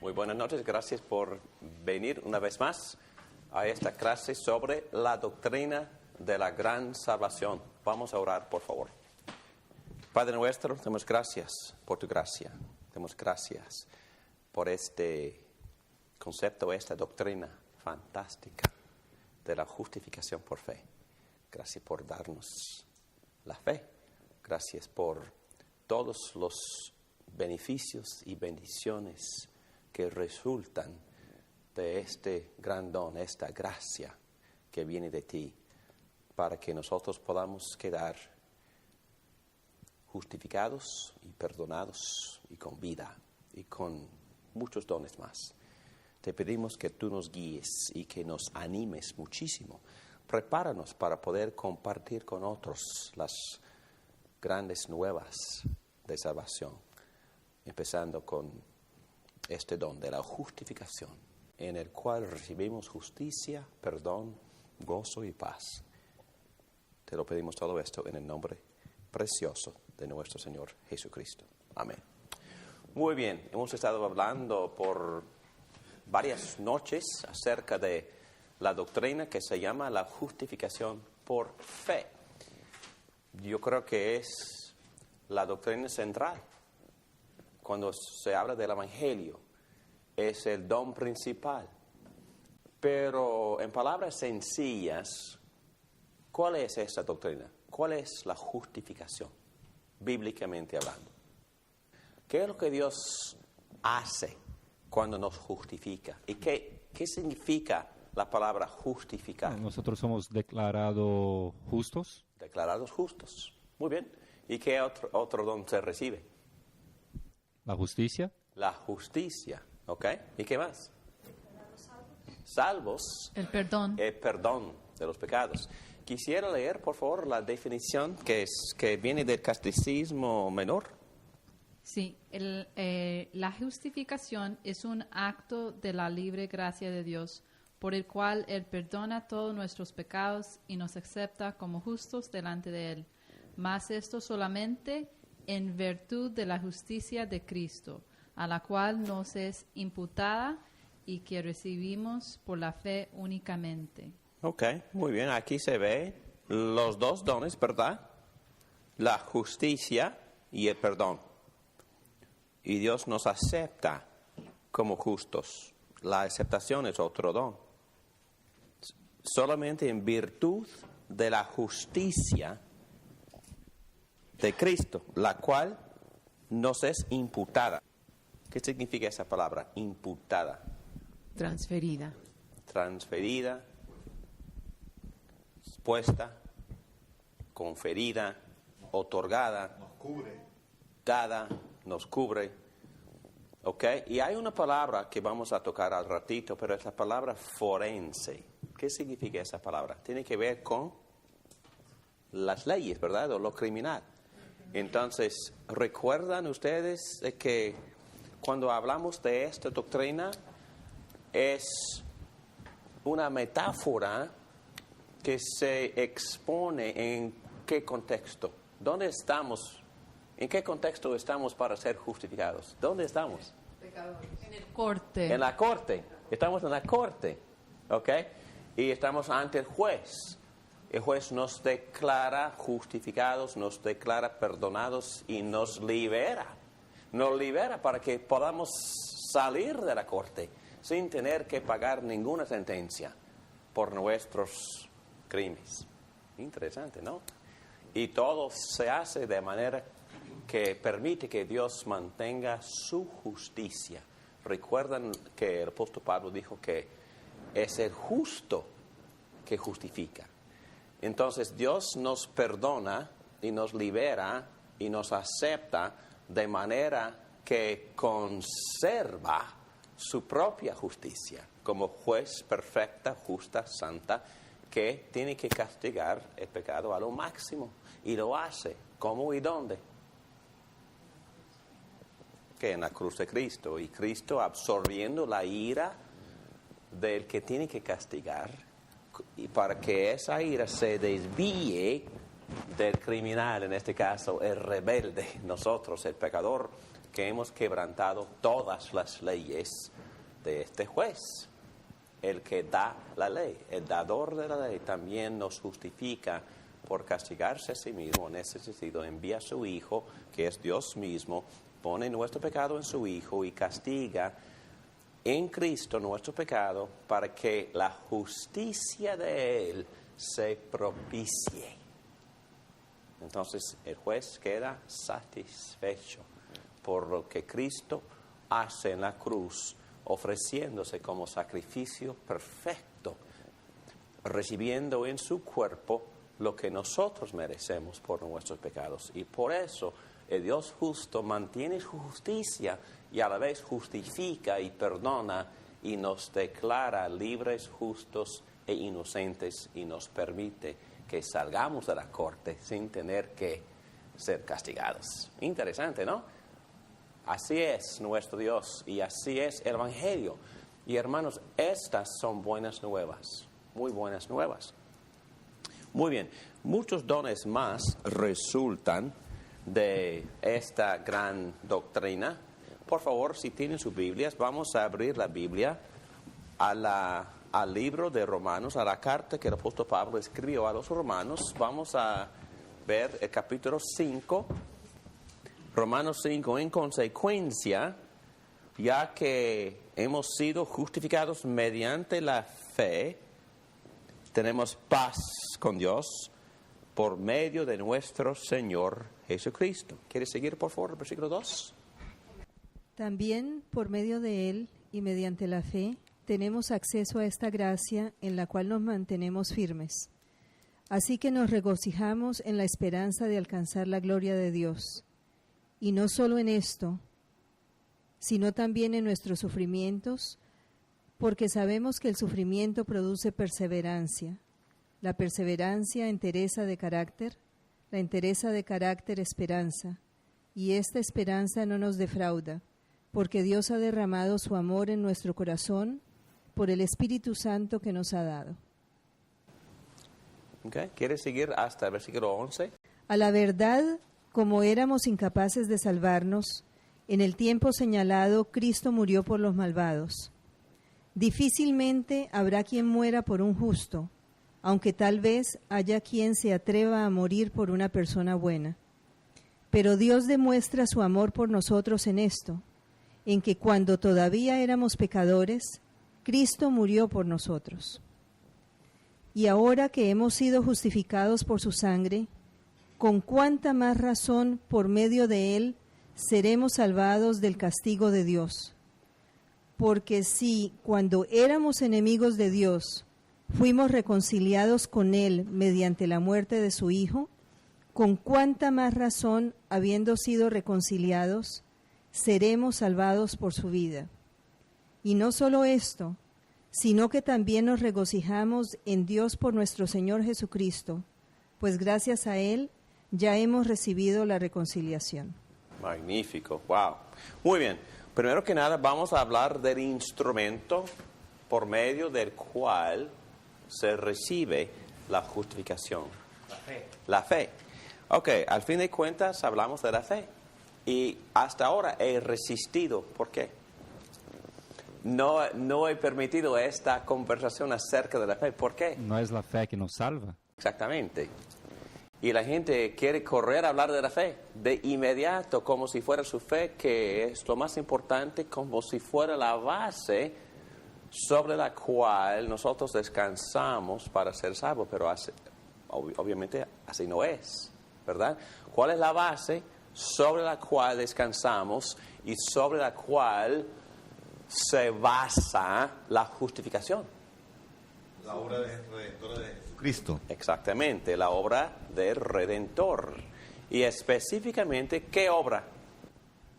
Muy buenas noches, gracias por venir una vez más a esta clase sobre la doctrina de la gran salvación. Vamos a orar, por favor. Padre nuestro, damos gracias por tu gracia. Damos gracias por este concepto, esta doctrina fantástica de la justificación por fe. Gracias por darnos la fe. Gracias por todos los beneficios y bendiciones que resultan de este gran don, esta gracia que viene de ti, para que nosotros podamos quedar justificados y perdonados y con vida y con muchos dones más. Te pedimos que tú nos guíes y que nos animes muchísimo. Prepáranos para poder compartir con otros las grandes nuevas de salvación, empezando con este don de la justificación, en el cual recibimos justicia, perdón, gozo y paz. Te lo pedimos todo esto en el nombre precioso de nuestro Señor Jesucristo. Amén. Muy bien, hemos estado hablando por varias noches acerca de la doctrina que se llama la justificación por fe. Yo creo que es la doctrina central. Cuando se habla del Evangelio, es el don principal. Pero en palabras sencillas, ¿cuál es esta doctrina? ¿Cuál es la justificación, bíblicamente hablando? ¿Qué es lo que Dios hace cuando nos justifica? ¿Y qué significa la palabra justificar? Nosotros somos declarados justos. Declarados justos. Muy bien. ¿Y qué otro don se recibe? La justicia. La justicia, ¿ok? ¿Y qué más? Salvos. El perdón. El perdón de los pecados. Quisiera leer, por favor, la definición que viene del Catecismo Menor. Sí, la justificación es un acto de la libre gracia de Dios, por el cual Él perdona todos nuestros pecados y nos acepta como justos delante de Él. Mas esto solamente en virtud de la justicia de Cristo, a la cual nos es imputada y que recibimos por la fe únicamente. Ok, muy bien. Aquí se ve los dos dones, ¿verdad? La justicia y el perdón. Y Dios nos acepta como justos. La aceptación es otro don. Solamente en virtud de la justicia de Cristo, la cual nos es imputada. ¿Qué significa esa palabra? Imputada. Transferida. Transferida, puesta, conferida, otorgada, nos cubre, dada, nos cubre. ¿Ok? Y hay una palabra que vamos a tocar al ratito, pero es la palabra forense. ¿Qué significa esa palabra? Tiene que ver con las leyes, ¿verdad? O lo criminal. Entonces, ¿recuerdan ustedes que cuando hablamos de esta doctrina es una metáfora que se expone en qué contexto? ¿Dónde estamos? ¿En qué contexto estamos para ser justificados? ¿Dónde estamos? En el corte. En la corte. Estamos en la corte, ¿ok? Y estamos ante el juez. El juez nos declara justificados, nos declara perdonados y nos libera. Nos libera para que podamos salir de la corte sin tener que pagar ninguna sentencia por nuestros crímenes. Interesante, ¿no? Y todo se hace de manera que permite que Dios mantenga su justicia. Recuerdan que el apóstol Pablo dijo que es el justo que justifica. Entonces Dios nos perdona y nos libera y nos acepta de manera que conserva su propia justicia como juez perfecta, justa, santa, que tiene que castigar el pecado a lo máximo. Y lo hace. ¿Cómo y dónde? Que en la cruz de Cristo. Y Cristo absorbiendo la ira del que tiene que castigar y para que esa ira se desvíe del criminal, en este caso el rebelde, nosotros, el pecador, que hemos quebrantado todas las leyes de este juez. El que da la ley, el dador de la ley, también nos justifica por castigarse a sí mismo. En ese sentido, envía a su Hijo, que es Dios mismo, pone nuestro pecado en su Hijo y castiga en Cristo nuestro pecado para que la justicia de Él se propicie. Entonces el juez queda satisfecho por lo que Cristo hace en la cruz, ofreciéndose como sacrificio perfecto, recibiendo en su cuerpo lo que nosotros merecemos por nuestros pecados. Y por eso el Dios justo mantiene su justicia y a la vez justifica y perdona y nos declara libres, justos e inocentes y nos permite que salgamos de la corte sin tener que ser castigados. Interesante, ¿no? Así es nuestro Dios y así es el Evangelio. Y hermanos, estas son buenas nuevas, muy buenas nuevas. Muy bien, muchos dones más resultan de esta gran doctrina. Por favor, si tienen sus Biblias, vamos a abrir la Biblia al libro de Romanos, a la carta que el apóstol Pablo escribió a los romanos. Vamos a ver el capítulo 5, Romanos 5. En consecuencia, ya que hemos sido justificados mediante la fe, tenemos paz con Dios por medio de nuestro Señor Jesucristo. ¿Quieres seguir, por favor, el versículo 2? También por medio de Él y mediante la fe tenemos acceso a esta gracia en la cual nos mantenemos firmes. Así que nos regocijamos en la esperanza de alcanzar la gloria de Dios. Y no solo en esto, sino también en nuestros sufrimientos, porque sabemos que el sufrimiento produce perseverancia. La perseverancia, entereza de carácter, la entereza de carácter, esperanza. Y esta esperanza no nos defrauda, porque Dios ha derramado su amor en nuestro corazón por el Espíritu Santo que nos ha dado. Okay. ¿Quieres seguir hasta el versículo 11? A la verdad, como éramos incapaces de salvarnos, en el tiempo señalado Cristo murió por los malvados. Difícilmente habrá quien muera por un justo, aunque tal vez haya quien se atreva a morir por una persona buena. Pero Dios demuestra su amor por nosotros en esto, en que cuando todavía éramos pecadores, Cristo murió por nosotros. Y ahora que hemos sido justificados por su sangre, con cuánta más razón por medio de Él seremos salvados del castigo de Dios. Porque si cuando éramos enemigos de Dios fuimos reconciliados con Él mediante la muerte de su Hijo, con cuánta más razón, habiendo sido reconciliados, seremos salvados por su vida. Y no solo esto, sino que también nos regocijamos en Dios por nuestro Señor Jesucristo, pues gracias a Él ya hemos recibido la reconciliación. Magnífico, wow. Muy bien, primero que nada vamos a hablar del instrumento por medio del cual se recibe la justificación. La fe. La fe. Ok, al fin de cuentas hablamos de la fe. Y hasta ahora he resistido. ¿Por qué? No he permitido esta conversación acerca de la fe. ¿Por qué? No es la fe que nos salva. Exactamente. Y la gente quiere correr a hablar de la fe de inmediato, como si fuera su fe, que es lo más importante, como si fuera la base sobre la cual nosotros descansamos para ser salvos. Pero obviamente así no es, ¿verdad? ¿Cuál es la base sobre la cual descansamos y sobre la cual se basa la justificación? La obra redentora de Jesucristo. Exactamente, la obra del Redentor. Y específicamente, ¿qué obra?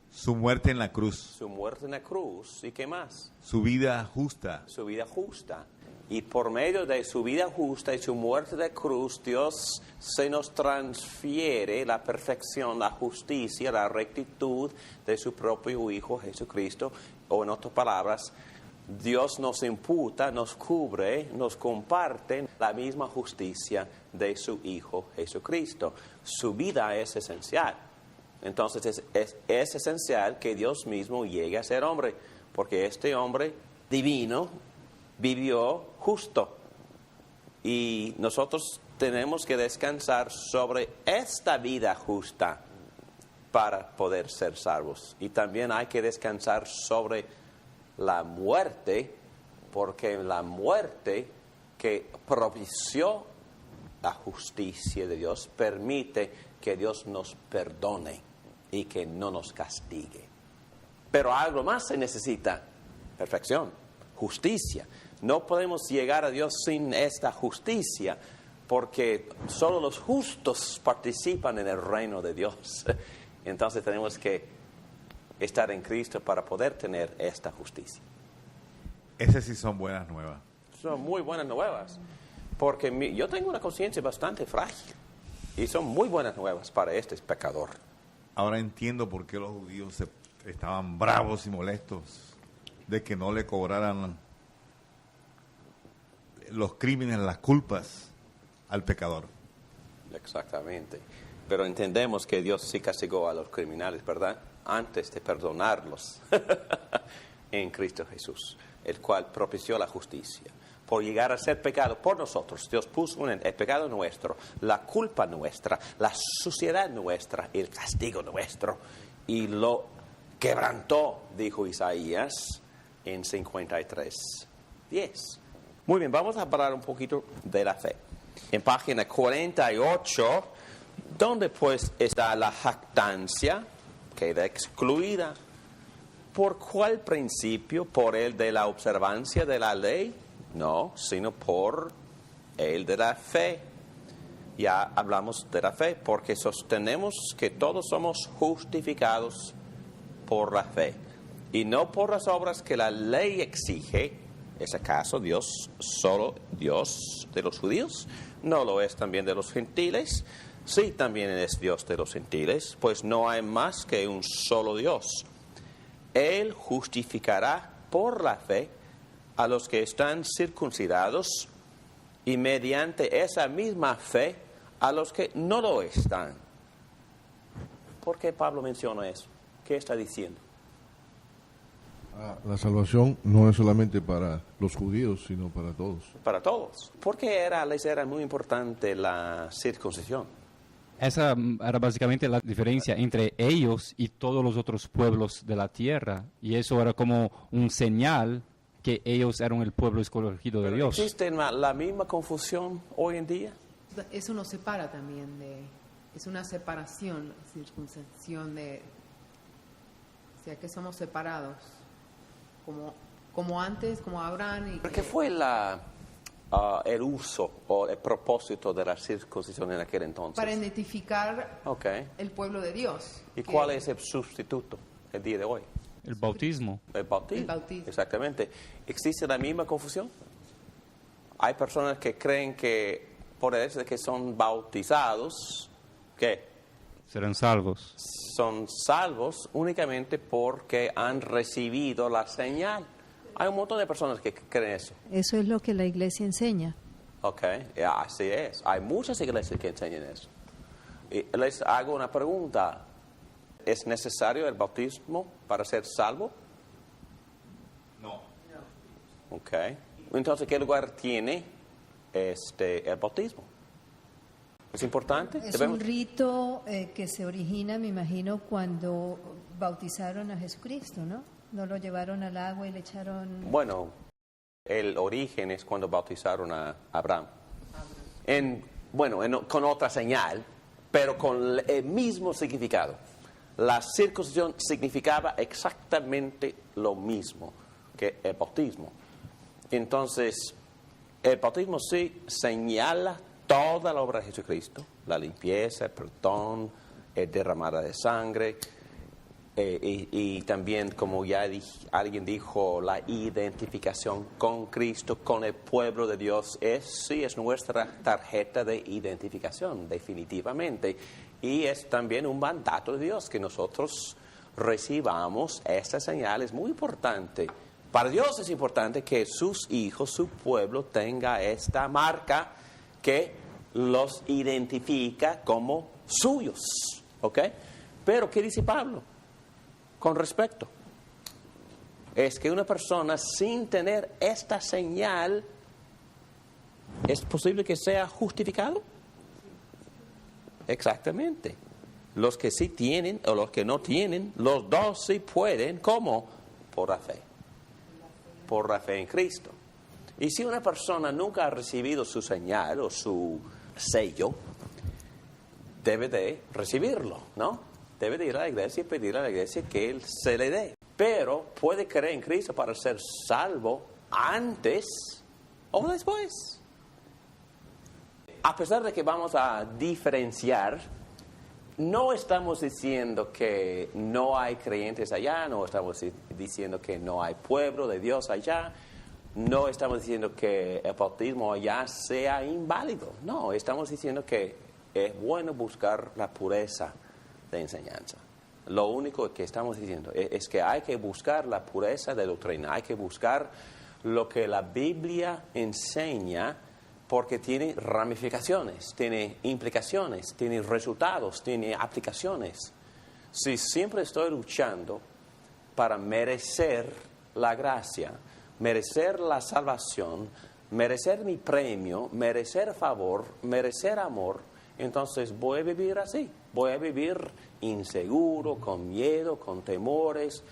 Su muerte en la cruz. Su muerte en la cruz. ¿Y qué más? Su vida justa. Su vida justa. Y por medio de su vida justa y su muerte de cruz, Dios se nos transfiere la perfección, la justicia, la rectitud de su propio Hijo Jesucristo. O en otras palabras, Dios nos imputa, nos cubre, nos comparte la misma justicia de su Hijo Jesucristo. Su vida es esencial. Entonces es esencial que Dios mismo llegue a ser hombre, porque este hombre divino vivió justo. Y nosotros tenemos que descansar sobre esta vida justa para poder ser salvos. Y también hay que descansar sobre la muerte, porque la muerte que propició la justicia de Dios permite que Dios nos perdone y que no nos castigue. Pero algo más se necesita: perfección, justicia. No podemos llegar a Dios sin esta justicia, porque solo los justos participan en el reino de Dios. Entonces tenemos que estar en Cristo para poder tener esta justicia. Esas sí son buenas nuevas. Son muy buenas nuevas, porque yo tengo una conciencia bastante frágil y son muy buenas nuevas para este pecador. Ahora entiendo por qué los judíos estaban bravos y molestos de que no le cobraran los crímenes, las culpas al pecador. Exactamente. Pero entendemos que Dios sí castigó a los criminales, ¿verdad? Antes de perdonarlos en Cristo Jesús, el cual propició la justicia. Por llegar a ser pecado por nosotros, Dios puso el pecado nuestro, la culpa nuestra, la suciedad nuestra, el castigo nuestro, y lo quebrantó, dijo Isaías en 53:10. Muy bien, vamos a hablar un poquito de la fe. En página 48, donde pues está la jactancia, queda excluida. ¿Por cuál principio? ¿Por el de la observancia de la ley? No, sino por el de la fe. Ya hablamos de la fe, porque sostenemos que todos somos justificados por la fe, y no por las obras que la ley exige. ¿Es acaso Dios solo Dios de los judíos? ¿No lo es también de los gentiles? Sí, también es Dios de los gentiles, pues no hay más que un solo Dios. Él justificará por la fe a los que están circuncidados, y mediante esa misma fe a los que no lo están. ¿Por qué Pablo menciona eso? ¿Qué está diciendo? La salvación no es solamente para los judíos, sino para todos. Para todos. ¿Por qué les era muy importante la circuncisión? Esa era básicamente la diferencia entre ellos y todos los otros pueblos de la tierra. Y eso era como un señal que ellos eran el pueblo escogido de Dios. ¿Existe la misma confusión hoy en día? Eso nos separa también es una separación, circuncisión o sea que somos separados, como antes, como Abraham. ¿Qué fue el uso o el propósito de la circuncisión en aquel entonces? Para identificar el pueblo de Dios. ¿Y cuál es el sustituto el día de hoy? El bautismo. El bautismo. El bautismo. Exactamente. ¿Existe la misma confusión? Hay personas que creen que por el hecho de que son bautizados, ¿qué? Serán salvos. Son salvos únicamente porque han recibido la señal. Hay un montón de personas que creen eso. Eso es lo que la iglesia enseña. Así es. Hay muchas iglesias que enseñan eso. Y les hago una pregunta. ¿Es necesario el bautismo para ser salvo? No. Entonces, ¿qué lugar tiene el bautismo? ¿Es importante? Es un rito que se origina, me imagino, cuando bautizaron a Jesucristo, ¿no? No lo llevaron al agua y le echaron... Bueno, el origen es cuando bautizaron a Abraham. Con otra señal, pero con el mismo significado. La circuncisión significaba exactamente lo mismo que el bautismo. Entonces, el bautismo sí señala toda la obra de Jesucristo, la limpieza, el perdón, el derramada de sangre, y también, como ya alguien dijo, la identificación con Cristo, con el pueblo de Dios, es nuestra tarjeta de identificación, definitivamente. Y es también un mandato de Dios que nosotros recibamos esta señal. Es muy importante Para Dios es importante que sus hijos, su pueblo, tenga esta marca que los identifica como suyos. ¿Ok? Pero, ¿qué dice Pablo con respecto? Es que una persona sin tener esta señal, ¿es posible que sea justificado? Exactamente. Los que sí tienen o los que no tienen, los dos sí pueden. ¿Cómo? Por la fe. Por la fe en Cristo. Y si una persona nunca ha recibido su señal o su sello, debe de recibirlo, ¿no? Debe de ir a la iglesia y pedir a la iglesia que él se le dé. Pero puede creer en Cristo para ser salvo antes o después. A pesar de que vamos a diferenciar, no estamos diciendo que no hay creyentes allá, no estamos diciendo que no hay pueblo de Dios allá, no estamos diciendo que el bautismo allá sea inválido. No, estamos diciendo que es bueno buscar la pureza de enseñanza. Lo único que estamos diciendo es que hay que buscar la pureza de doctrina, hay que buscar lo que la Biblia enseña, porque tiene ramificaciones, tiene implicaciones, tiene resultados, tiene aplicaciones. Si siempre estoy luchando para merecer la gracia, merecer la salvación, merecer mi premio, merecer favor, merecer amor, entonces voy a vivir así. Voy a vivir inseguro, con miedo, con temores,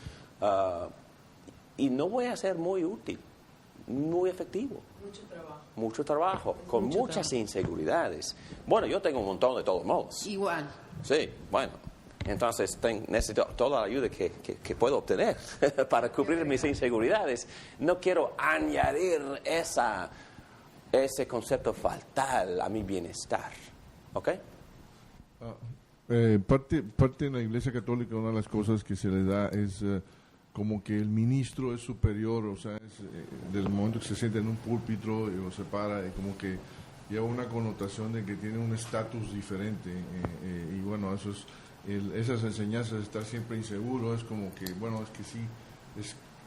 y no voy a ser muy útil, muy efectivo. Mucho trabajo, con muchas inseguridades. Bueno, yo tengo un montón de todos modos. Igual. Sí, bueno. Entonces necesito toda la ayuda que puedo obtener para cubrir mis inseguridades. No quiero añadir ese concepto fatal a mi bienestar. ¿Ok? Parte en la Iglesia Católica, una de las cosas que se le da es como que el ministro es superior, o sea, desde el momento que se sienta en un púlpito y lo separa, y como que lleva una connotación de que tiene un estatus diferente, y bueno, eso es esas enseñanzas de estar siempre inseguro, es como que, bueno, es que sí,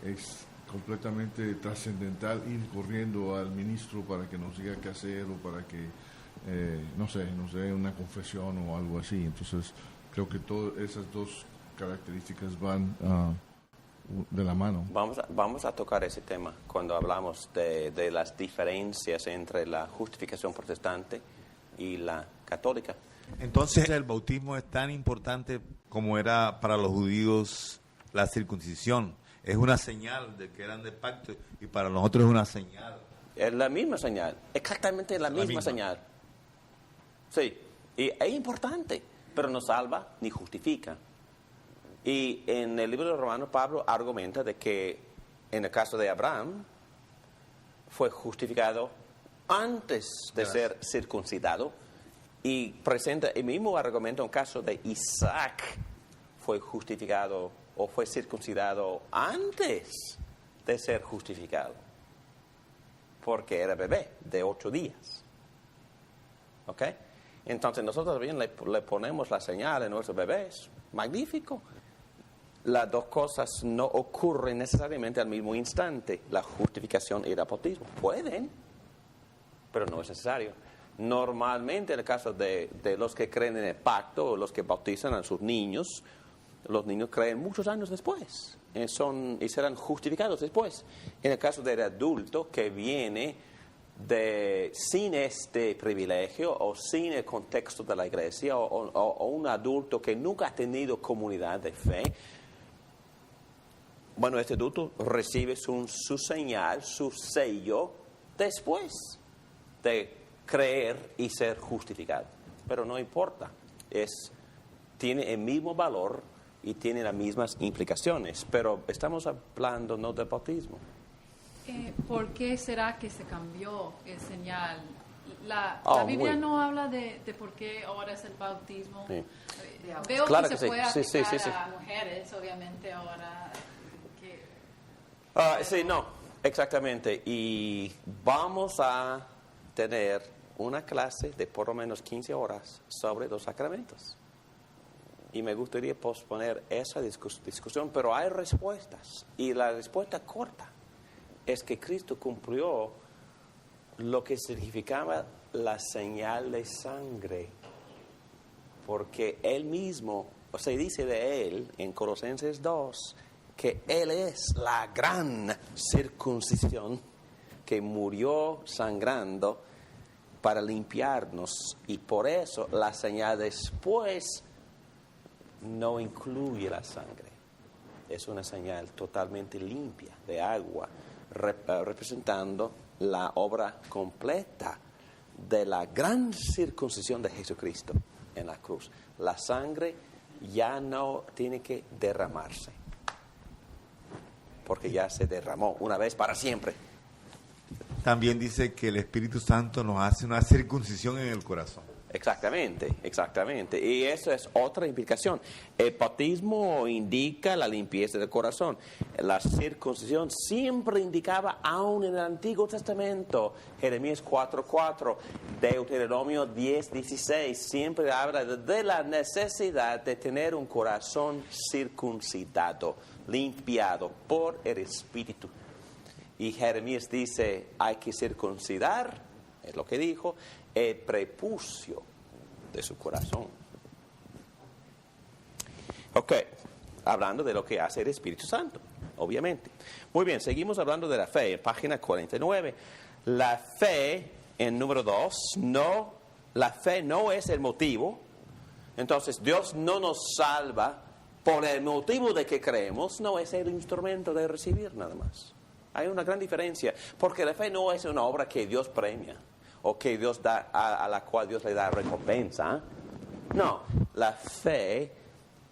es completamente trascendental ir corriendo al ministro para que nos diga qué hacer o para que, no sé, nos dé una confesión o algo así. Entonces, creo que todas esas dos características van de la mano. Vamos a tocar ese tema cuando hablamos de las diferencias entre la justificación protestante y la católica. Entonces, el bautismo es tan importante como era para los judíos la circuncisión. Es una señal de que eran de pacto, y para nosotros es una señal. Es la misma señal, exactamente la misma señal. Sí, y es importante, pero no salva ni justifica. Y en el libro de Romanos, Pablo argumenta de que en el caso de Abraham fue justificado antes de ser circuncidado, y presenta el mismo argumento en el caso de Isaac, fue justificado o fue circuncidado antes de ser justificado, porque era bebé de 8 días. ¿Ok? Entonces nosotros también le ponemos la señal a nuestros bebés. Magnífico. Las dos cosas no ocurren necesariamente al mismo instante, la justificación y el bautismo. Pueden, pero no es necesario. Normalmente en el caso de los que creen en el pacto o los que bautizan a sus niños, los niños creen muchos años después y serán justificados después. En el caso del adulto que viene sin este privilegio o sin el contexto de la iglesia, o un adulto que nunca ha tenido comunidad de fe, bueno, este adulto recibe su señal, su sello, después de creer y ser justificado. Pero no importa, tiene el mismo valor y tiene las mismas implicaciones, pero estamos hablando no del bautismo. ¿Por qué será que se cambió el señal? La Biblia no habla de por qué ahora es el bautismo. Sí. Veo Claro que que se sí. puede aplicar Sí. a mujeres, obviamente, ahora. Sí, no, exactamente. Y vamos a tener una clase de por lo menos 15 horas sobre los sacramentos. Y me gustaría posponer esa discusión, pero hay respuestas. Y la respuesta corta es que Cristo cumplió lo que significaba la señal de sangre, porque Él mismo, o sea, dice de Él en Colosenses 2, que Él es la gran circuncisión que murió sangrando para limpiarnos, y por eso la señal después no incluye la sangre. Es una señal totalmente limpia de agua, representando la obra completa de la gran circuncisión de Jesucristo en la cruz. La sangre ya no tiene que derramarse, porque ya se derramó una vez para siempre. También dice que el Espíritu Santo nos hace una circuncisión en el corazón. Exactamente, exactamente. Y eso es otra implicación. El bautismo indica la limpieza del corazón. La circuncisión siempre indicaba, aún en el Antiguo Testamento, Jeremías 4:4, Deuteronomio 10:16, siempre habla de la necesidad de tener un corazón circuncidado, limpiado por el Espíritu. Y Jeremías dice, hay que circuncidar, es lo que dijo, el prepucio de su corazón. Ok, hablando de lo que hace el Espíritu Santo, obviamente. Muy bien, seguimos hablando de la fe, en página 49. La fe, en número 2, la fe no es el motivo. Entonces, Dios no nos salva por el motivo de que creemos, no es el instrumento de recibir nada más. Hay una gran diferencia, porque la fe no es una obra que Dios premia o que Dios da, a la cual Dios le da recompensa. No, la fe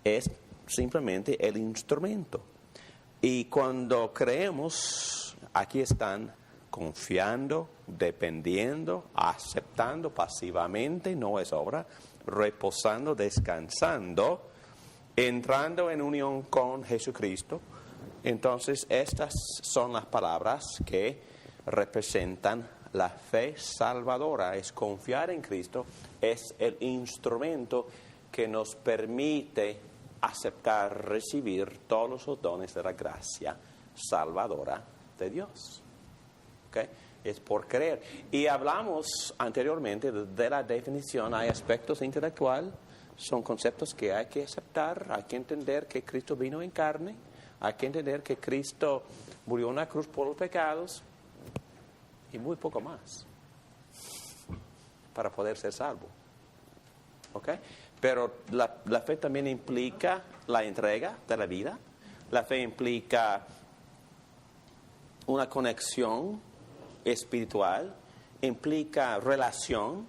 es simplemente el instrumento. Y cuando creemos, aquí están confiando, dependiendo, aceptando pasivamente, no es obra, reposando, descansando, entrando en unión con Jesucristo. Entonces, estas son las palabras que representan la fe salvadora. Es confiar en Cristo, es el instrumento que nos permite aceptar, recibir todos los dones de la gracia salvadora de Dios. ¿Okay? Es por creer. Y hablamos anteriormente de la definición. Hay aspectos intelectuales, son conceptos que hay que aceptar, hay que entender que Cristo vino en carne, hay que entender que Cristo murió en la cruz por los pecados y muy poco más para poder ser salvo. ¿Ok? Pero la fe también implica la entrega de la vida. La fe implica una conexión espiritual, implica relación,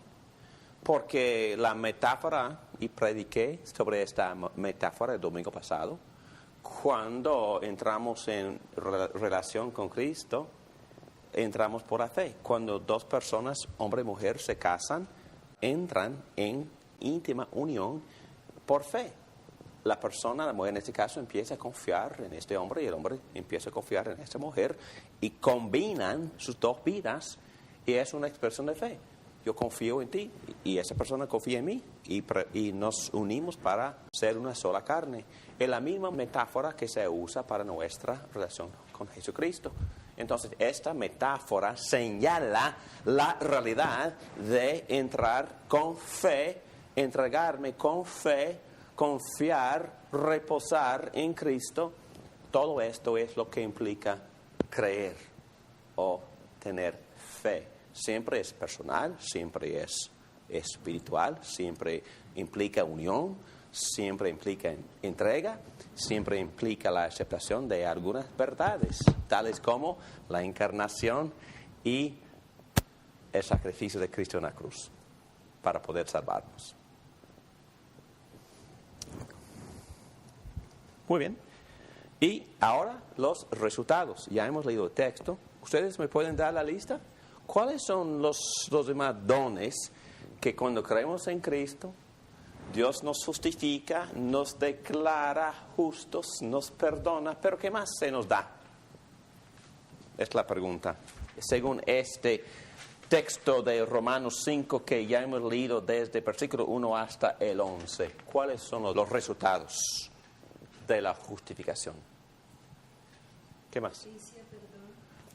porque la metáfora, y prediqué sobre esta metáfora el domingo pasado, cuando entramos en relación con Cristo, entramos por la fe. Cuando dos personas, hombre y mujer, se casan, entran en íntima unión por fe. La persona, la mujer en este caso, empieza a confiar en este hombre y el hombre empieza a confiar en esta mujer y combinan sus dos vidas y es una expresión de fe. Yo confío en ti y esa persona confía en mí y nos unimos para ser una sola carne. Es la misma metáfora que se usa para nuestra relación con Jesucristo. Entonces, esta metáfora señala la realidad de entrar con fe, entregarme con fe, confiar, reposar en Cristo. Todo esto es lo que implica creer o tener fe. Siempre es personal, siempre es espiritual, siempre implica unión, siempre implica entrega, siempre implica la aceptación de algunas verdades, tales como la encarnación y el sacrificio de Cristo en la cruz para poder salvarnos. Muy bien. Y ahora los resultados. Ya hemos leído el texto. ¿Ustedes me pueden dar la lista? ¿Cuáles son los demás dones que cuando creemos en Cristo, Dios nos justifica, nos declara justos, nos perdona, pero qué más se nos da? Es la pregunta. Según este texto de Romanos 5 que ya hemos leído desde el versículo 1 hasta el 11, ¿cuáles son los resultados de la justificación? ¿Qué más?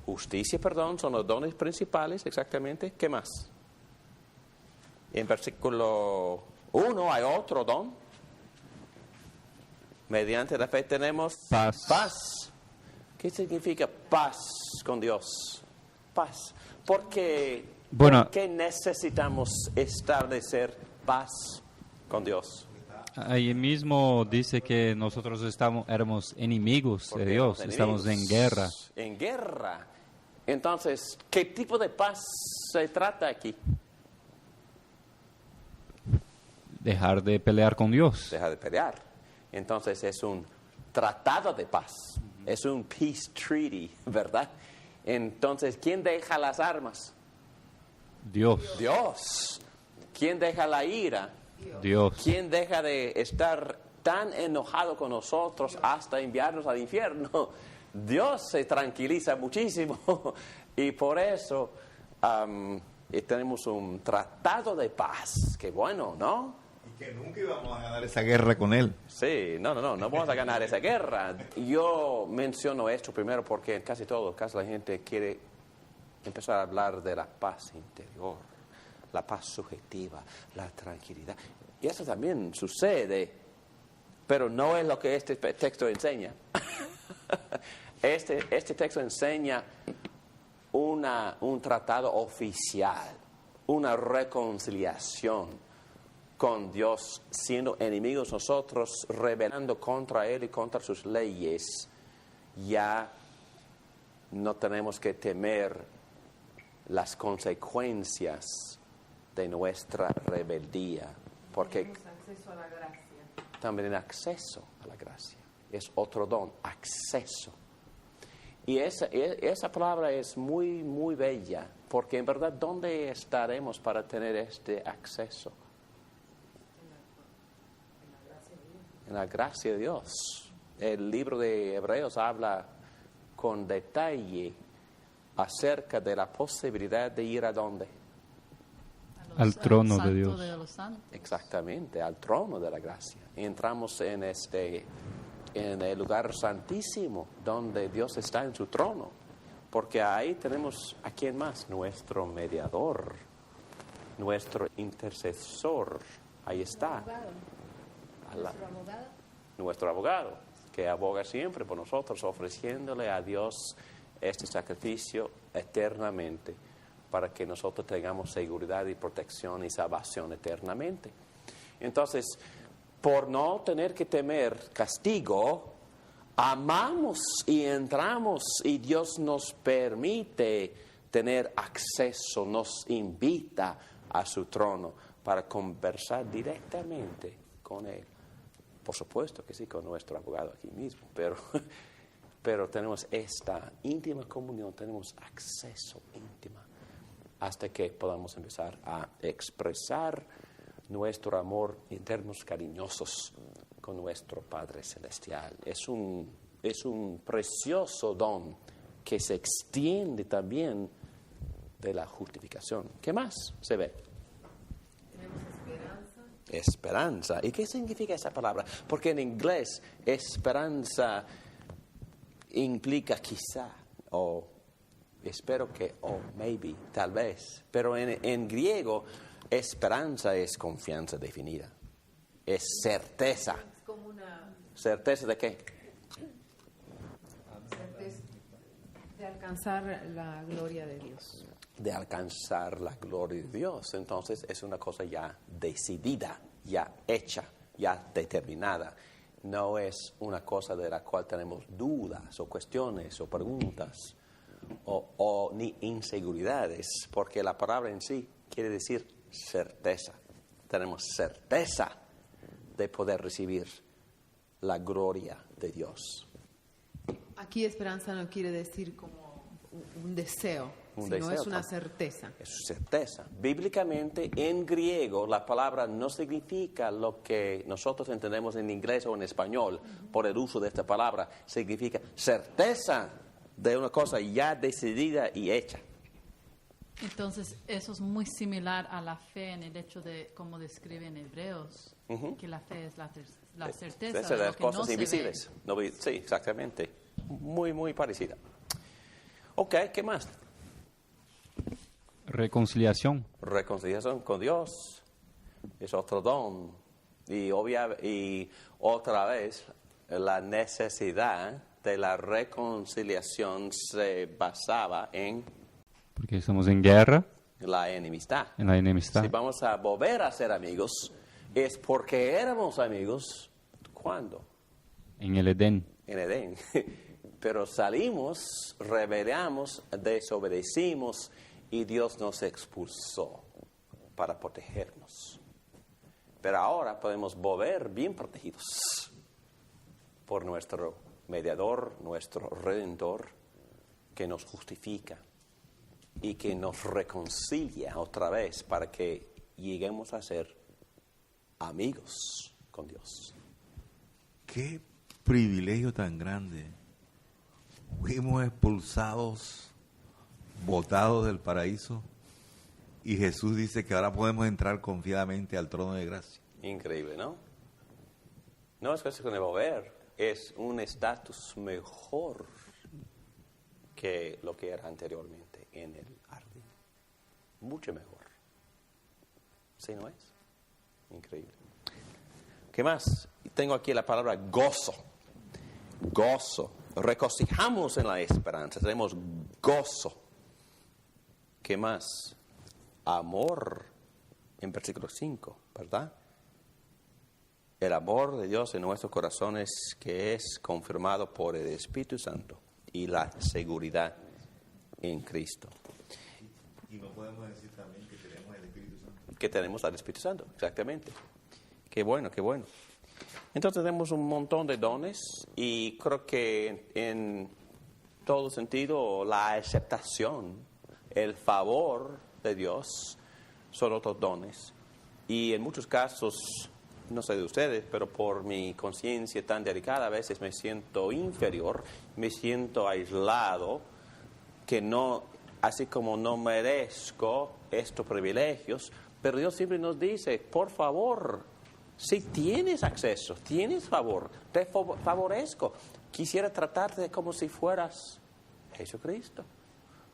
justicia y perdón son los dones principales, exactamente. ¿Qué más? En versículo 1 hay otro don. Mediante la fe tenemos Paz. ¿Qué significa paz con Dios? Paz. ¿Por qué necesitamos establecer paz con Dios? Ahí mismo dice que nosotros éramos enemigos de Dios, estamos en guerra. En guerra. Entonces, ¿qué tipo de paz se trata aquí? Dejar de pelear con Dios. Dejar de pelear. Entonces es un tratado de paz. Es un peace treaty, ¿verdad? Entonces, ¿quién deja las armas? Dios. Dios. ¿Quién deja la ira? Dios. ¿Quién deja de estar tan enojado con nosotros hasta enviarnos al infierno? Dios se tranquiliza muchísimo y por eso tenemos un tratado de paz. Qué bueno, ¿no? Y que nunca íbamos a ganar esa guerra con él. Sí, no vamos a ganar esa guerra. Yo menciono esto primero porque en casi la gente quiere empezar a hablar de la paz interior, la paz subjetiva, la tranquilidad. Y eso también sucede, pero no es lo que este texto enseña. Este texto enseña un tratado oficial, una reconciliación con Dios, siendo enemigos nosotros, rebelando contra Él y contra sus leyes. Ya no tenemos que temer las consecuencias de nuestra rebeldía, porque tenemos acceso a la gracia. También acceso a la gracia. Es otro don, acceso. Y esa palabra es muy, muy bella, porque en verdad, ¿dónde estaremos para tener este acceso? En la gracia de Dios. El libro de Hebreos habla con detalle acerca de la posibilidad de ir a dónde. Al trono de Santo Dios. de los santos. Exactamente, al trono de la gracia. Y entramos en el lugar santísimo, donde Dios está en su trono. Porque ahí tenemos, ¿a quién más? Nuestro mediador, nuestro intercesor. Ahí está. Nuestro abogado, que aboga siempre por nosotros, ofreciéndole a Dios este sacrificio eternamente, para que nosotros tengamos seguridad y protección y salvación eternamente. Entonces, por no tener que temer castigo, amamos y entramos y Dios nos permite tener acceso, nos invita a su trono para conversar directamente con Él. Por supuesto que sí, con nuestro abogado aquí mismo, pero tenemos esta íntima comunión, tenemos acceso íntimo hasta que podamos empezar a expresar nuestro amor en términos cariñosos con nuestro Padre Celestial. Es un precioso don que se extiende también de la justificación. ¿Qué más se ve? Tenemos esperanza. Esperanza. ¿Y qué significa esa palabra? Porque en inglés esperanza implica quizá, o espero que, o maybe, tal vez. Pero en griego, esperanza es confianza definida. Es certeza. Es como una ¿Certeza de qué? certeza de alcanzar la gloria de Dios. De alcanzar la gloria de Dios. Entonces es una cosa ya decidida, ya hecha, ya determinada. No es una cosa de la cual tenemos dudas o cuestiones o preguntas o ni inseguridades, porque la palabra en sí quiere decir certeza. Tenemos certeza de poder recibir la gloria de Dios. Aquí esperanza no quiere decir como un deseo, sino deseo, es una certeza. Es certeza. Bíblicamente, en griego, la palabra no significa lo que nosotros entendemos en inglés o en español por el uso de esta palabra. Significa certeza de una cosa ya decidida y hecha. Entonces, eso es muy similar a la fe en el hecho de, como describe en Hebreos, que la fe es la certeza de de las lo que cosas no se invisibles. ve. Sí, exactamente. Muy, muy parecida. Ok, ¿qué más? Reconciliación. Reconciliación con Dios es otro don. Y otra vez, la necesidad de la reconciliación se basaba en Porque estamos en guerra, la enemistad. en la enemistad. Si vamos a volver a ser amigos, es porque éramos amigos, ¿cuándo? En el Edén. En Edén. Pero salimos, rebelamos, desobedecimos y Dios nos expulsó para protegernos. Pero ahora podemos volver bien protegidos por nuestro mediador, nuestro redentor, que nos justifica y que nos reconcilia otra vez para que lleguemos a ser amigos con Dios. Qué privilegio tan grande. Fuimos expulsados, botados del paraíso, y Jesús dice que ahora podemos entrar confiadamente al trono de gracia. Increíble, ¿no? No es cuestión de volver, es un estatus mejor que lo que era anteriormente en el jardín. Mucho mejor. ¿Sí no es? Increíble. ¿Qué más? Tengo aquí la palabra gozo. Gozo. Regocijamos en la esperanza. Tenemos gozo. ¿Qué más? Amor. En versículo 5, ¿verdad? El amor de Dios en nuestros corazones que es confirmado por el Espíritu Santo y la seguridad en Cristo. Y no podemos decir también que tenemos el Espíritu Santo. Que tenemos al Espíritu Santo, exactamente. Qué bueno, qué bueno. Entonces tenemos un montón de dones y creo que en todo sentido la aceptación, el favor de Dios son otros dones. Y en muchos casos, no sé de ustedes, pero por mi conciencia tan delicada a veces me siento inferior, me siento aislado, que no, así como no merezco estos privilegios, pero Dios siempre nos dice, por favor, si tienes acceso, tienes favor, te favorezco. Quisiera tratarte como si fueras Jesucristo.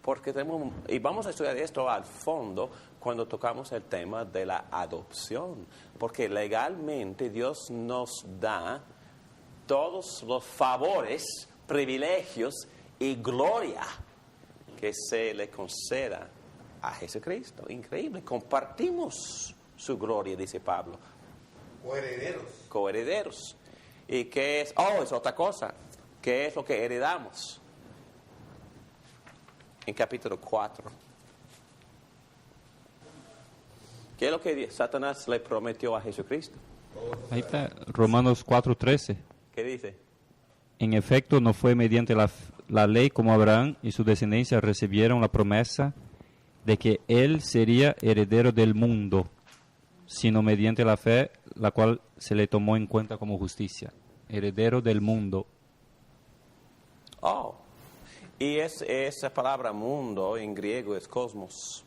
Porque y vamos a estudiar esto al fondo cuando tocamos el tema de la adopción. Porque legalmente Dios nos da todos los favores, privilegios y gloria que se le conceda a Jesucristo. Increíble. Compartimos su gloria, dice Pablo. Coherederos. Coherederos. ¿Y qué es? Oh, es otra cosa. ¿Qué es lo que heredamos? En capítulo 4. ¿Qué es lo que Satanás le prometió a Jesucristo? Ahí está, Romanos 4:13. ¿Qué dice? En efecto, no fue mediante la ley como Abraham y su descendencia recibieron la promesa de que él sería heredero del mundo, sino mediante la fe, la cual se le tomó en cuenta como justicia. Heredero del mundo. Oh, y esa palabra mundo en griego es cosmos,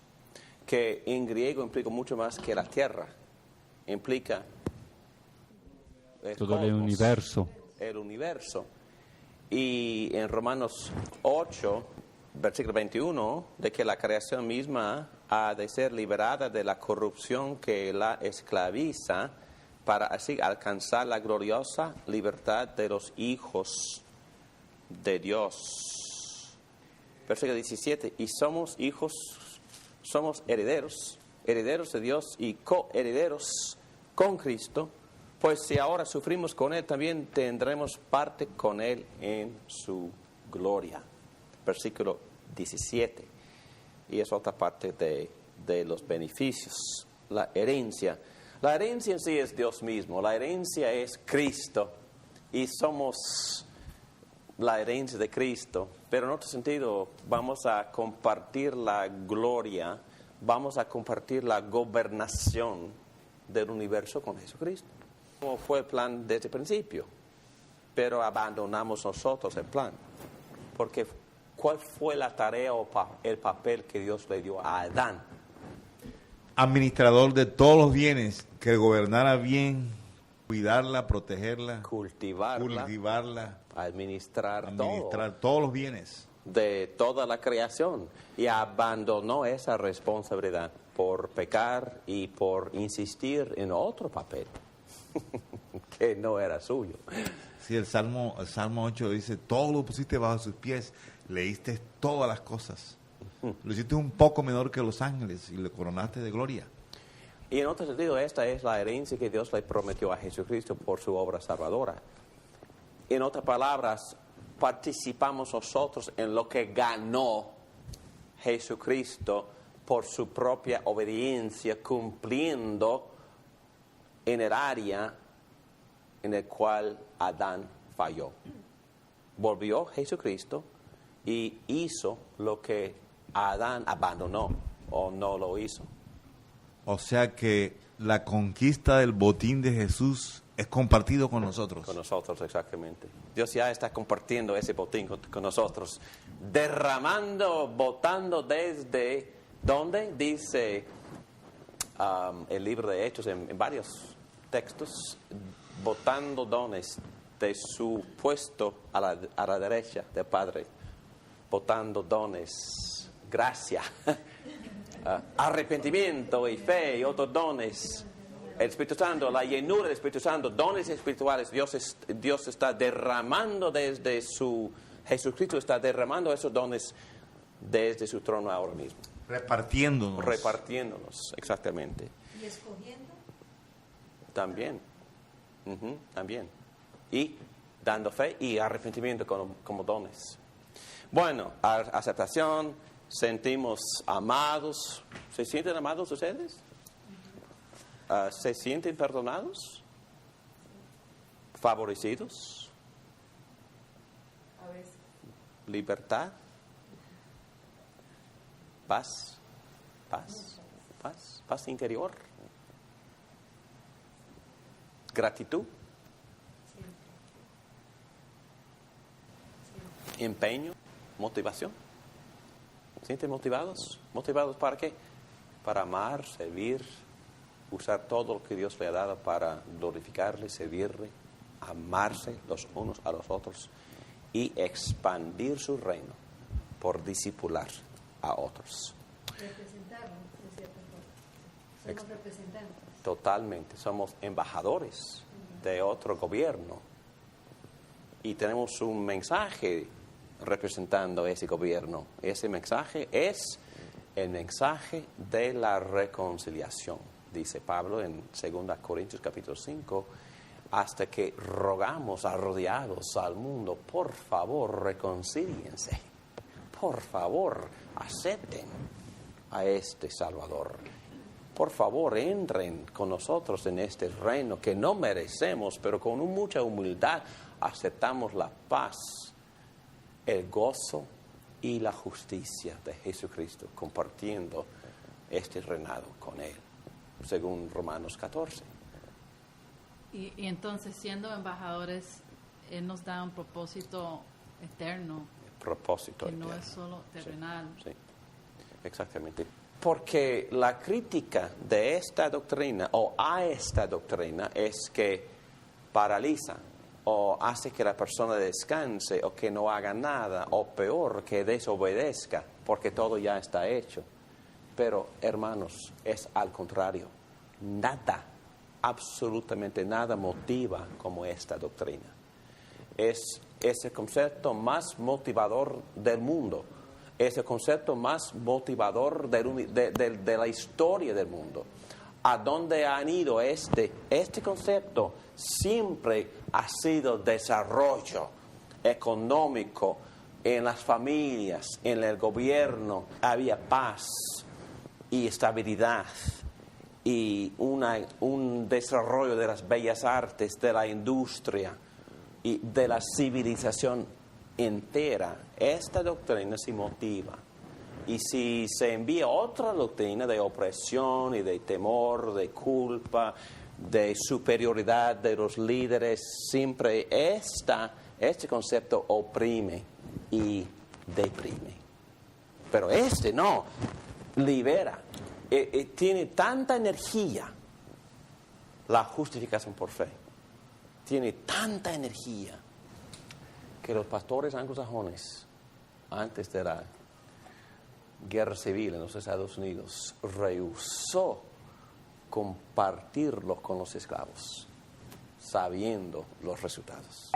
que en griego implica mucho más que la tierra. Implica Todo el cosmos, universo. el universo. Y en Romanos 8, versículo 21, de que la creación misma ha de ser liberada de la corrupción que la esclaviza para así alcanzar la gloriosa libertad de los hijos de Dios. Versículo 17, y somos hijos, somos herederos, herederos de Dios y coherederos con Cristo, pues si ahora sufrimos con Él, también tendremos parte con Él en su gloria. Versículo 17. Y es otra parte de los beneficios, la herencia. La herencia en sí es Dios mismo, la herencia es Cristo y somos la herencia de Cristo, pero en otro sentido vamos a compartir la gloria, vamos a compartir la gobernación del universo con Jesucristo. Como fue el plan desde el principio, pero abandonamos nosotros el plan, porque ¿cuál fue la tarea o el papel que Dios le dio a Adán? Administrador de todos los bienes, que gobernara bien, cuidarla, protegerla, Cultivarla, cultivarla, administrar administrar todo. todos los bienes. de toda la creación y abandonó esa responsabilidad por pecar y por insistir en otro papel que no era suyo. Sí, el Salmo 8 dice, todo lo pusiste bajo sus pies, leíste todas las cosas. Lo hiciste un poco menor que los ángeles y le coronaste de gloria. Y en otro sentido, esta es la herencia que Dios le prometió a Jesucristo por su obra salvadora. En otras palabras, participamos nosotros en lo que ganó Jesucristo por su propia obediencia, cumpliendo en el área en el cual Adán falló. Volvió Jesucristo y hizo lo que Adán abandonó o no lo hizo. O sea que la conquista del botín de Jesús es compartido con nosotros. Con nosotros, exactamente. Dios ya está compartiendo ese botín con nosotros, derramando, botando desde, ¿dónde? Dice el libro de Hechos en varios textos, botando dones de su puesto a la derecha del Padre, botando dones, gracia, arrepentimiento y fe y otros dones. El Espíritu Santo, la llenura del Espíritu Santo, dones espirituales, Dios está derramando desde su... Jesucristo está derramando esos dones desde su trono ahora mismo. Repartiéndonos, exactamente. ¿Y escogiendo? También. También. Y dando fe y arrepentimiento como dones. Bueno, aceptación, sentimos amados. ¿Se sienten amados ustedes? ¿Se sienten perdonados? ¿Favorecidos? A veces. ¿Libertad? ¿Paz? ¿Paz interior? ¿Gratitud? ¿Empeño? ¿Motivación? ¿Se sienten motivados? ¿Motivados para qué? Para amar, servir, usar todo lo que Dios le ha dado para glorificarle, servirle, amarse los unos a los otros y expandir su reino por discipular a otros. Representarlo, de cierta forma. Somos representantes. Totalmente, somos embajadores de otro gobierno y tenemos un mensaje representando ese gobierno. Ese mensaje es el mensaje de la reconciliación, dice Pablo en 2 Corintios capítulo 5, hasta que rogamos arrodillados al mundo, por favor, reconcíliense, por favor, acepten a este Salvador. Por favor, entren con nosotros en este reino que no merecemos, pero con mucha humildad aceptamos la paz, el gozo y la justicia de Jesucristo, compartiendo este reinado con Él, según Romanos 14. Y entonces, siendo embajadores, Él nos da un propósito eterno, Propósito que no eterno. es solo terrenal. Sí, exactamente. Porque la crítica de esta doctrina o a esta doctrina es que paraliza o hace que la persona descanse o que no haga nada o peor, que desobedezca porque todo ya está hecho. Pero, hermanos, es al contrario. Nada, absolutamente nada motiva como esta doctrina. Es el concepto más motivador del mundo. Es el concepto más motivador de la historia del mundo. ¿A dónde han ido este concepto? Siempre ha sido desarrollo económico en las familias, en el gobierno. Había paz y estabilidad y un desarrollo de las bellas artes, de la industria y de la civilización entera. Esta doctrina se motiva. Y si se envía otra doctrina de opresión y de temor, de culpa, de superioridad de los líderes, siempre este concepto oprime y deprime. Pero no, libera. Tiene tanta energía la justificación por fe. Tiene tanta energía que los pastores anglosajones antes de la guerra civil en los Estados Unidos, rehusó compartirlo con los esclavos, sabiendo los resultados.